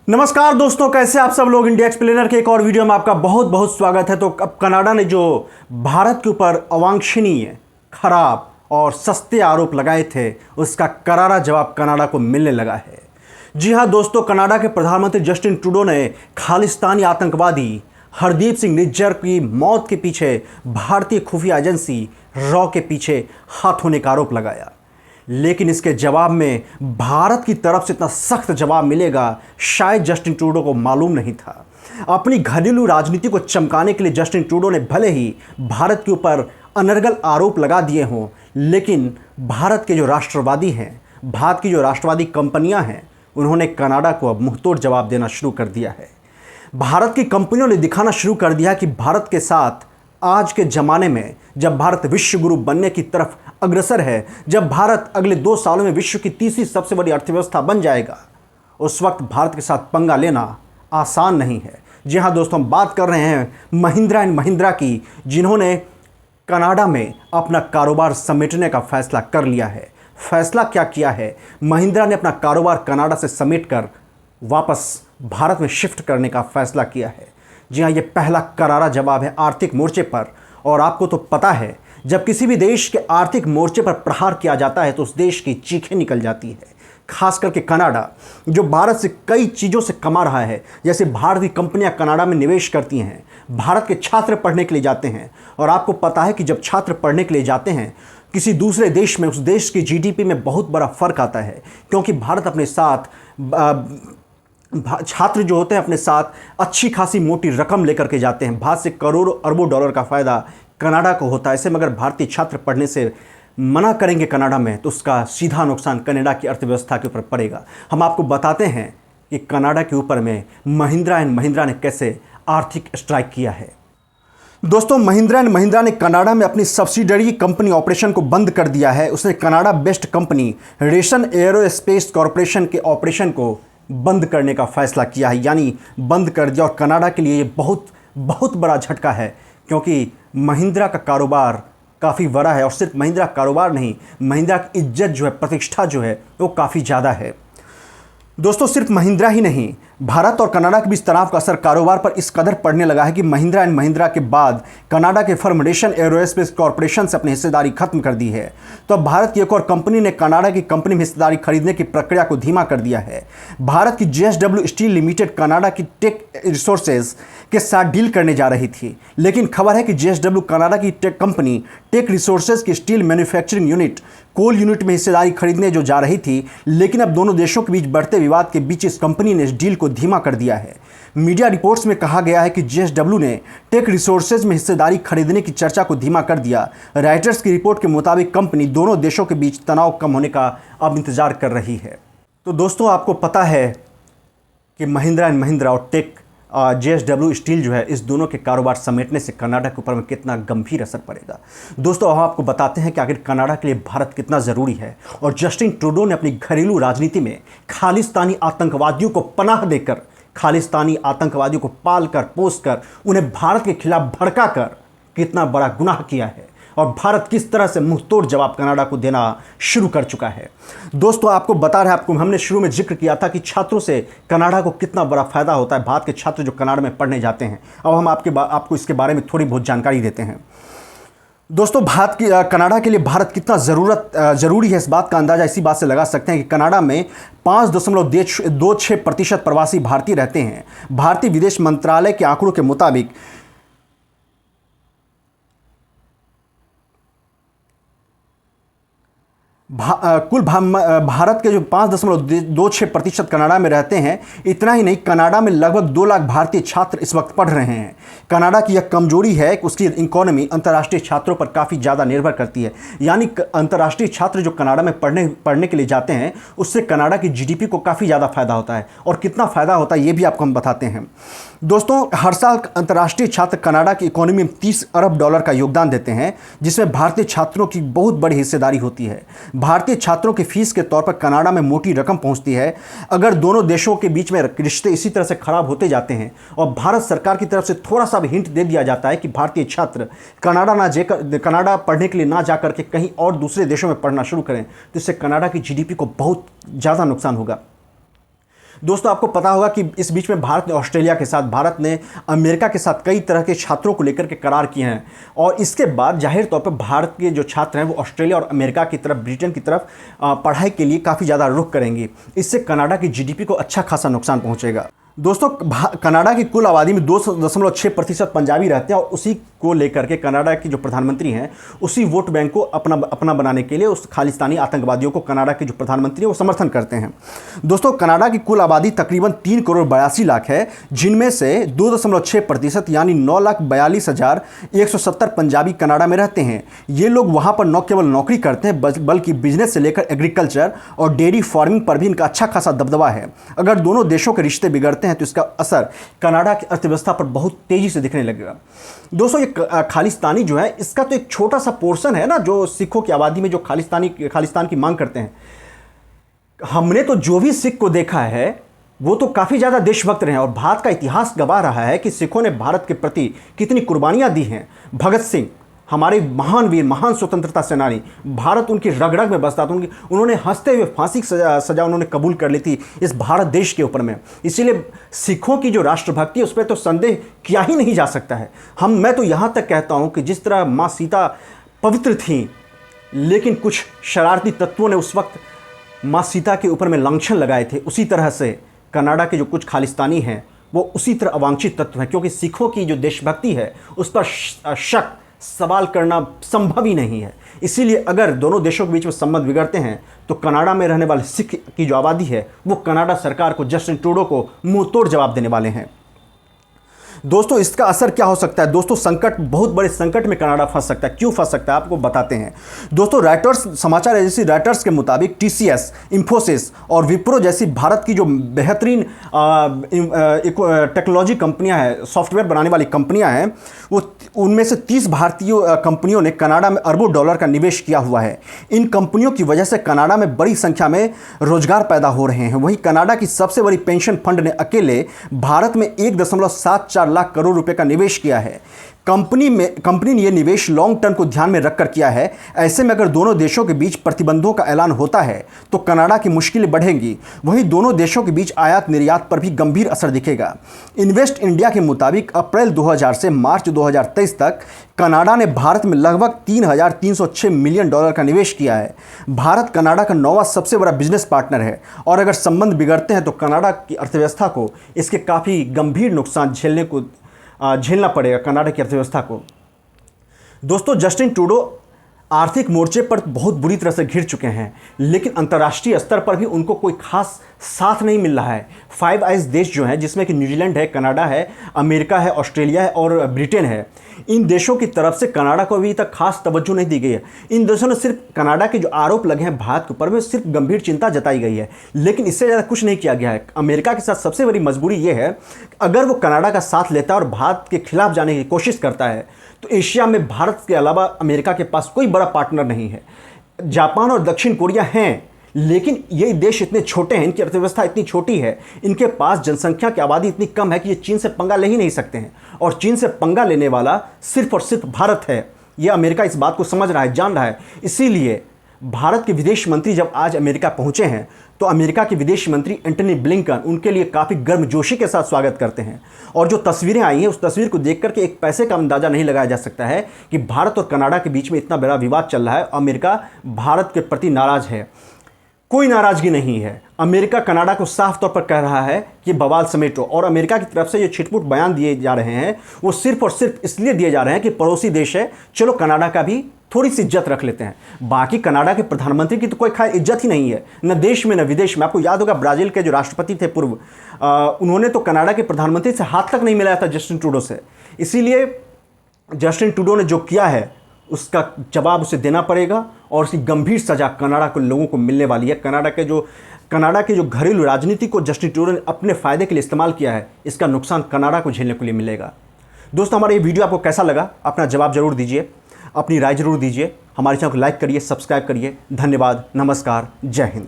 नमस्कार दोस्तों, कैसे आप सब लोग। इंडिया एक्सप्लेनर के एक और वीडियो में आपका बहुत बहुत स्वागत है। तो अब कनाडा ने जो भारत के ऊपर अवांछनीय, खराब और सस्ते आरोप लगाए थे, उसका करारा जवाब कनाडा को मिलने लगा है। जी हां दोस्तों, कनाडा के प्रधानमंत्री जस्टिन ट्रूडो ने खालिस्तानी आतंकवादी हरदीप सिंह निज्जर की मौत के पीछे भारतीय खुफिया एजेंसी रॉ के पीछे हाथ होने का आरोप लगाया। लेकिन इसके जवाब में भारत की तरफ से इतना सख्त जवाब मिलेगा, शायद जस्टिन ट्रूडो को मालूम नहीं था। अपनी घरेलू राजनीति को चमकाने के लिए जस्टिन ट्रूडो ने भले ही भारत के ऊपर अनर्गल आरोप लगा दिए हों, लेकिन भारत के जो राष्ट्रवादी हैं, भारत की जो राष्ट्रवादी कंपनियां हैं, उन्होंने कनाडा को अब मुंहतोड़ जवाब देना शुरू कर दिया है। भारत की कंपनियों ने दिखाना शुरू कर दिया कि भारत के साथ आज के ज़माने में, जब भारत विश्व गुरु बनने की तरफ अग्रसर है, जब भारत अगले 2 सालों में विश्व की तीसरी सबसे बड़ी अर्थव्यवस्था बन जाएगा, उस वक्त भारत के साथ पंगा लेना आसान नहीं है। जी हाँ दोस्तों, हम बात कर रहे हैं महिंद्रा एंड महिंद्रा की, जिन्होंने कनाडा में अपना कारोबार समेटने का फैसला कर लिया है। फैसला क्या किया है? महिंद्रा ने अपना कारोबार कनाडा से समेटकर वापस भारत में शिफ्ट करने का फैसला किया है। जी हाँ, ये पहला करारा जवाब है आर्थिक मोर्चे पर। और आपको तो पता है, जब किसी भी देश के आर्थिक मोर्चे पर प्रहार किया जाता है तो उस देश की चीखें निकल जाती है। खास करके कनाडा, जो भारत से कई चीज़ों से कमा रहा है, जैसे भारतीय कंपनियां कनाडा में निवेश करती हैं, भारत के छात्र पढ़ने के लिए जाते हैं। और आपको पता है कि जब छात्र पढ़ने के लिए जाते हैं किसी दूसरे देश में, उस देश की जीडीपी में बहुत बड़ा फ़र्क आता है, क्योंकि भारत अपने साथ छात्र जो होते हैं अपने साथ अच्छी खासी मोटी रकम लेकर के जाते हैं। भारत से करोड़ों अरबों डॉलर का फ़ायदा कनाडा को होता है। ऐसे में अगर भारतीय छात्र पढ़ने से मना करेंगे कनाडा में, तो उसका सीधा नुकसान कनाडा की अर्थव्यवस्था के ऊपर पड़ेगा। हम आपको बताते हैं कि कनाडा के ऊपर में महिंद्रा एंड महिंद्रा ने कैसे आर्थिक स्ट्राइक किया है। दोस्तों, महिंद्रा एंड महिंद्रा ने कनाडा में अपनी सब्सिडरी कंपनी ऑपरेशन को बंद कर दिया है। उसने Canada based company ration aerospace corporation के ऑपरेशन को बंद करने का फैसला किया है, यानी बंद कर दिया। और कनाडा के लिए ये बहुत बहुत बड़ा झटका है, क्योंकि महिंद्रा का कारोबार काफ़ी बड़ा है। और सिर्फ महिंद्रा कारोबार नहीं, महिंद्रा की इज्जत जो है, प्रतिष्ठा जो है, वो काफ़ी ज़्यादा है। दोस्तों, सिर्फ महिंद्रा ही नहीं, भारत और कनाडा के बीच तनाव का असर कारोबार पर इस कदर पड़ने लगा है कि महिंद्रा एंड महिंद्रा के बाद कनाडा के फर्म रेशन एयरोस्पेस कॉरपोरेशन से अपनी हिस्सेदारी खत्म कर दी है। तो अब भारत की एक और कंपनी ने कनाडा की कंपनी में हिस्सेदारी खरीदने की प्रक्रिया को धीमा कर दिया है। भारत की JSW स्टील लिमिटेड कनाडा की टेक रिसोर्सेज के साथ डील करने जा रही थी, लेकिन खबर है कि JSW कनाडा की टेक कंपनी टेक रिसोर्सेज की स्टील मैन्युफैक्चरिंग यूनिट कोल यूनिट में हिस्सेदारी खरीदने जो जा रही थी। लेकिन अब दोनों देशों के बीच बढ़ते विवाद के बीच इस कंपनी ने इस डील को धीमा कर दिया है। मीडिया रिपोर्ट्स में कहा गया है कि JSW ने टेक रिसोर्सेज में हिस्सेदारी खरीदने की चर्चा को धीमा कर दिया। राइटर्स की रिपोर्ट के मुताबिक कंपनी दोनों देशों के बीच तनाव कम होने का अब इंतजार कर रही है। तो दोस्तों, आपको पता है कि महिंद्रा एंड महिंद्रा और टेक JSW स्टील जो है, इस दोनों के कारोबार समेटने से कनाडा के ऊपर में कितना गंभीर असर पड़ेगा। दोस्तों, हम आपको बताते हैं कि आखिर कनाडा के लिए भारत कितना ज़रूरी है। और जस्टिन ट्रूडो ने अपनी घरेलू राजनीति में खालिस्तानी आतंकवादियों को पनाह देकर, खालिस्तानी आतंकवादियों को पाल कर पोस कर, उन्हें भारत के खिलाफ भड़का कर कितना बड़ा गुनाह किया है। और भारत किस तरह से मुंहतोड़ जवाब कनाडा को देना शुरू कर चुका है। दोस्तों, आपको बता रहे हैं, आपको हमने शुरू में जिक्र किया था कि छात्रों से कनाडा को कितना बड़ा फ़ायदा होता है, भारत के छात्र जो कनाडा में पढ़ने जाते हैं। अब हम आपको इसके बारे में थोड़ी बहुत जानकारी देते हैं। दोस्तों, कनाडा के लिए भारत कितना ज़रूरी है, इस बात का अंदाज़ा इसी बात से लगा सकते हैं कि कनाडा में 5.26% प्रवासी भारतीय रहते हैं। भारतीय विदेश मंत्रालय के आंकड़ों के मुताबिक कुल भारत के जो 5.26% कनाडा में रहते हैं। इतना ही नहीं, कनाडा में लगभग 2 लाख भारतीय छात्र इस वक्त पढ़ रहे हैं। कनाडा की यह कमजोरी है कि उसकी इकोनॉमी अंतर्राष्ट्रीय छात्रों पर काफ़ी ज़्यादा निर्भर करती है। यानी अंतर्राष्ट्रीय छात्र जो कनाडा में पढ़ने के लिए जाते हैं, उससे कनाडा की जीडीपी को काफ़ी ज़्यादा फायदा होता है। और कितना फ़ायदा होता है ये भी आपको हम बताते हैं। दोस्तों, हर साल अंतर्राष्ट्रीय छात्र कनाडा की इकोनॉमी में $30 अरब का योगदान देते हैं, जिसमें भारतीय छात्रों की बहुत बड़ी हिस्सेदारी होती है। भारतीय छात्रों की फीस के तौर पर कनाडा में मोटी रकम पहुंचती है। अगर दोनों देशों के बीच में रिश्ते इसी तरह से खराब होते जाते हैं और भारत सरकार की तरफ से थोड़ा सा भी हिंट दे दिया जाता है कि भारतीय छात्र कनाडा पढ़ने के लिए ना जाकर के कहीं और दूसरे देशों में पढ़ना शुरू करें, तो इससे कनाडा की जीडीपी को बहुत ज़्यादा नुकसान होगा। दोस्तों आपको पता होगा कि इस बीच में भारत ने ऑस्ट्रेलिया के साथ, भारत ने अमेरिका के साथ कई तरह के छात्रों को लेकर के करार किए हैं और इसके बाद जाहिर तौर पर भारत के जो छात्र हैं वो ऑस्ट्रेलिया और अमेरिका की तरफ, ब्रिटेन की तरफ पढ़ाई के लिए काफ़ी ज़्यादा रुख करेंगे। इससे कनाडा की जीडीपी को अच्छा खासा नुकसान पहुंचेगा। दोस्तों कनाडा की कुल आबादी में 2.6% पंजाबी रहते हैं और उसी को लेकर के कनाडा की जो प्रधानमंत्री हैं उसी वोट बैंक को अपना बनाने के लिए उस खालिस्तानी आतंकवादियों को कनाडा के जो प्रधानमंत्री हैं वो समर्थन करते हैं। दोस्तों कनाडा की कुल आबादी तकरीबन 3,82,00,000 है, जिनमें से 2.6% यानी 9,42,170 पंजाबी कनाडा में रहते हैं। ये लोग वहाँ पर न केवल नौकरी करते हैं बल्कि बिजनेस से लेकर एग्रीकल्चर और डेयरी फार्मिंग पर भी इनका अच्छा खासा दबदबा है। अगर दोनों देशों के रिश्ते बिगड़ते हैं तो इसका असर कनाडा की अर्थव्यवस्था पर बहुत तेजी से दिखने लगेगा। दोस्तों ये खालिस्तानी जो है इसका तो एक छोटा सा पोर्शन है ना, जो सिखों की आबादी में जो खालिस्तान की मांग करते हैं। हमने तो जो भी सिख को देखा है वो तो काफ़ी ज़्यादा देशभक्त रहे हैं और भारत का इतिहास गवाह रहा है कि सिखों ने भारत के प्रति कितनी कुर्बानियाँ दी हैं। भगत सिंह हमारे महान वीर, महान स्वतंत्रता सेनानी, भारत उनकी रग रग में बसता था। उन्होंने हंसते हुए फांसी की सजा उन्होंने कबूल कर ली थी इस भारत देश के ऊपर में। इसीलिए सिखों की जो राष्ट्रभक्ति है उस पर तो संदेह किया ही नहीं जा सकता है। मैं तो यहाँ तक कहता हूँ कि जिस तरह माँ सीता पवित्र थीं, लेकिन कुछ शरारती तत्वों ने उस वक्त माँ सीता के ऊपर में लांछन लगाए थे, उसी तरह से कनाडा के जो कुछ खालिस्तानी हैं वो उसी तरह अवांछित तत्व हैं, क्योंकि सिखों की जो देशभक्ति है उस पर शक सवाल करना संभव ही नहीं है। इसीलिए अगर दोनों देशों के बीच में संबंध बिगड़ते हैं तो कनाडा में रहने वाले सिख की जो आबादी है वो कनाडा सरकार को, जस्टिन ट्रूडो को मुंह तोड़ जवाब देने वाले हैं। दोस्तों इसका असर क्या हो सकता है? दोस्तों बहुत बड़े संकट में कनाडा फंस सकता है। क्यों फंस सकता है आपको बताते हैं। दोस्तों समाचार एजेंसी रॉयटर्स के मुताबिक टीसीएस, इंफोसिस और विप्रो जैसी भारत की जो बेहतरीन टेक्नोलॉजी कंपनियां हैं, सॉफ्टवेयर बनाने वाली कंपनियां हैं, वो उनमें से 30 भारतीय कंपनियों ने कनाडा में अरबों डॉलर का निवेश किया हुआ है। इन कंपनियों की वजह से कनाडा में बड़ी संख्या में रोजगार पैदा हो रहे हैं। वहीं कनाडा की सबसे बड़ी पेंशन फंड ने अकेले भारत में 1.74 लाख करोड़ रुपए का निवेश किया है। कंपनी ने यह निवेश लॉन्ग टर्म को ध्यान में रखकर किया है। ऐसे में अगर दोनों देशों के बीच प्रतिबंधों का ऐलान होता है तो कनाडा की मुश्किलें बढ़ेंगी। वहीं दोनों देशों के बीच आयात निर्यात पर भी गंभीर असर दिखेगा। इन्वेस्ट इंडिया के मुताबिक अप्रैल 2000 से मार्च 2023 तक कनाडा ने भारत में लगभग $3,306 मिलियन का निवेश किया है। भारत कनाडा का 9वां सबसे बड़ा बिजनेस पार्टनर है और अगर संबंध बिगड़ते हैं तो कनाडा की अर्थव्यवस्था को इसके काफ़ी गंभीर नुकसान झेलना पड़ेगा कनाडा की अर्थव्यवस्था को। दोस्तों जस्टिन ट्रूडो आर्थिक मोर्चे पर बहुत बुरी तरह से घिर चुके हैं, लेकिन अंतर्राष्ट्रीय स्तर पर भी उनको कोई खास साथ नहीं मिल रहा है। फाइव आइज देश जो हैं, जिसमें कि न्यूजीलैंड है, कनाडा है, अमेरिका है, ऑस्ट्रेलिया है और ब्रिटेन है, इन देशों की तरफ से कनाडा को अभी तक खास तवज्जो नहीं दी गई है। इन देशों ने सिर्फ कनाडा के जो आरोप लगे हैं भारत के ऊपर में सिर्फ गंभीर चिंता जताई गई है, लेकिन इससे ज़्यादा कुछ नहीं किया गया है। अमेरिका के साथ सबसे बड़ी मजबूरी ये है, अगर वो कनाडा का साथ लेता है और भारत के खिलाफ जाने की कोशिश करता है तो एशिया में भारत के अलावा अमेरिका के पास कोई बड़ा पार्टनर नहीं है। जापान और दक्षिण कोरिया हैं, लेकिन ये देश इतने छोटे हैं, इनकी अर्थव्यवस्था इतनी छोटी है, इनके पास जनसंख्या की आबादी इतनी कम है कि ये चीन से पंगा ले ही नहीं सकते हैं। और चीन से पंगा लेने वाला सिर्फ और सिर्फ भारत है। ये अमेरिका इस बात को समझ रहा है, जान रहा है। इसीलिए भारत के विदेश मंत्री जब आज अमेरिका पहुंचे हैं तो अमेरिका के विदेश मंत्री एंटनी ब्लिंकन उनके लिए काफ़ी गर्मजोशी के साथ स्वागत करते हैं। और जो तस्वीरें आई हैं उस तस्वीर को देख करके एक पैसे का अंदाज़ा नहीं लगाया जा सकता है कि भारत और कनाडा के बीच में इतना बड़ा विवाद चल रहा है। अमेरिका भारत के प्रति नाराज़ है, कोई नाराज़गी नहीं है। अमेरिका कनाडा को साफ तौर पर कह रहा है कि बवाल समेटो। और अमेरिका की तरफ से जो छिटपुट बयान दिए जा रहे हैं वो सिर्फ और सिर्फ इसलिए दिए जा रहे हैं कि पड़ोसी देश है, चलो कनाडा का भी थोड़ी सी इज्जत रख लेते हैं। बाकी कनाडा के प्रधानमंत्री की तो कोई खैर इज्जत ही नहीं है, न देश में न विदेश में। आपको याद होगा ब्राज़ील के जो राष्ट्रपति थे पूर्व, उन्होंने तो कनाडा के प्रधानमंत्री से हाथ तक नहीं मिलाया था जस्टिन ट्रूडो से। इसीलिए जस्टिन ट्रूडो ने जो किया है उसका जवाब उसे देना पड़ेगा और उसकी गंभीर सज़ा कनाडा के लोगों को मिलने वाली है। कनाडा के जो घरेलू राजनीति को जस्टिन ट्रूडो ने अपने फ़ायदे के लिए इस्तेमाल किया है, इसका नुकसान कनाडा को झेलने के लिए मिलेगा। दोस्तों हमारा ये वीडियो आपको कैसा लगा? अपना जवाब जरूर दीजिए, अपनी राय जरूर दीजिए। हमारे चैनल को लाइक करिए, सब्सक्राइब करिए। धन्यवाद, नमस्कार, जय हिंद।